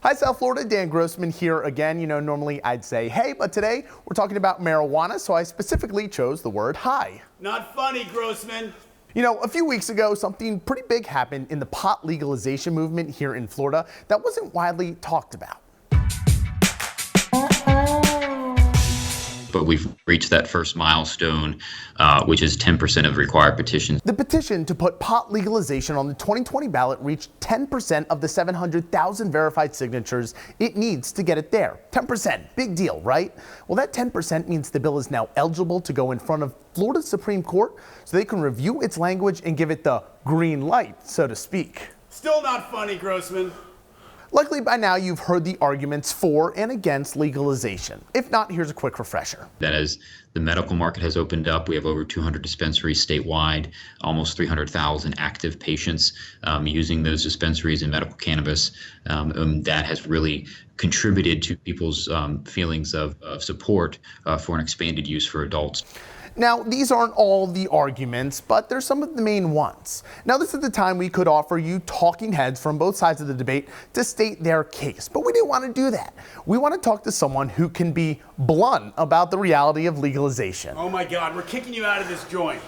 Hi, South Florida, Dan Grossman here again. You know, normally I'd say hey, but today we're talking about marijuana, so I specifically chose the word hi. Not funny, Grossman. You know, a few weeks ago, something pretty big happened in the pot legalization movement here in Florida that wasn't widely talked about. But we've reached that first milestone, which is 10% of required petitions. The petition to put pot legalization on the 2020 ballot reached 10% of the 700,000 verified signatures it needs to get it there. 10%, big deal, right? Well, that 10% means the bill is now eligible to go in front of Florida's Supreme Court so they can review its language and give it the green light, so to speak. Still not funny, Grossman. Luckily, by now, you've heard the arguments for and against legalization. If not, here's a quick refresher. That as the medical market has opened up, we have over 200 dispensaries statewide, almost 300,000 active patients using those dispensaries in medical cannabis. That has really contributed to people's feelings of support for an expanded use for adults. Now, these aren't all the arguments, but they're some of the main ones. Now, this is the time we could offer you talking heads from both sides of the debate to state their case, but we didn't want to do that. We want to talk to someone who can be blunt about the reality of legalization. Oh my God, we're kicking you out of this joint.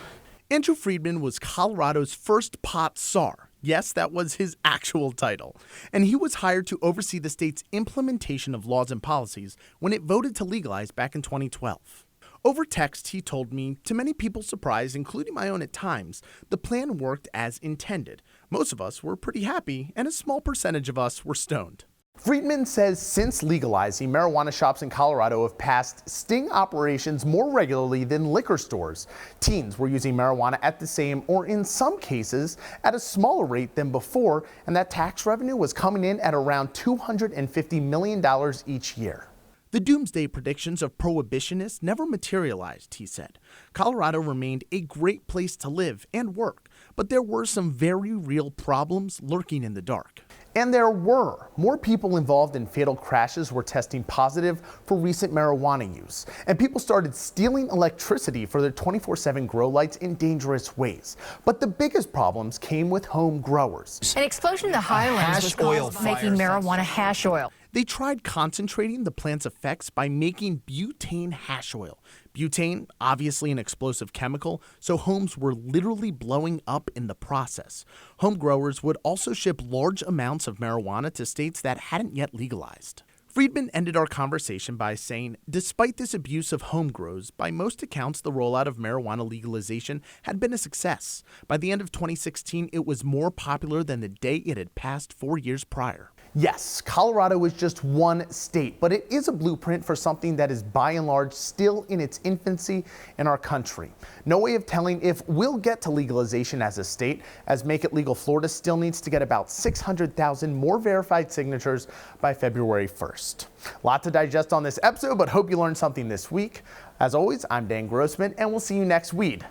Andrew Friedman was Colorado's first pot czar. Yes, that was his actual title. And he was hired to oversee the state's implementation of laws and policies when it voted to legalize back in 2012. Over text, he told me, to many people's surprise, including my own at times, the plan worked as intended. Most of us were pretty happy, and a small percentage of us were stoned. Friedman says since legalizing, marijuana shops in Colorado have passed sting operations more regularly than liquor stores. Teens were using marijuana at the same, or in some cases, at a smaller rate than before, and that tax revenue was coming in at around $250 million each year. The doomsday predictions of prohibitionists never materialized, he said. Colorado remained a great place to live and work, but there were some very real problems lurking in the dark. And there were. More people involved in fatal crashes were testing positive for recent marijuana use. And people started stealing electricity for their 24/7 grow lights in dangerous ways. But the biggest problems came with home growers. An explosion in the Highlands was caused by making marijuana hash oil. They tried concentrating the plant's effects by making butane hash oil. Butane, obviously an explosive chemical, so homes were literally blowing up in the process. Home growers would also ship large amounts of marijuana to states that hadn't yet legalized. Friedman ended our conversation by saying, despite this abuse of home grows, by most accounts, the rollout of marijuana legalization had been a success. By the end of 2016, it was more popular than the day it had passed 4 years prior. Yes, Colorado is just one state, but it is a blueprint for something that is by and large still in its infancy in our country. No way of telling if we'll get to legalization as a state, as Make It Legal Florida still needs to get about 600,000 more verified signatures by February 1st. A lot to digest on this episode, but hope you learned something this week. As always, I'm Dan Grossman, and we'll see you next week.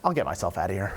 I'll get myself out of here.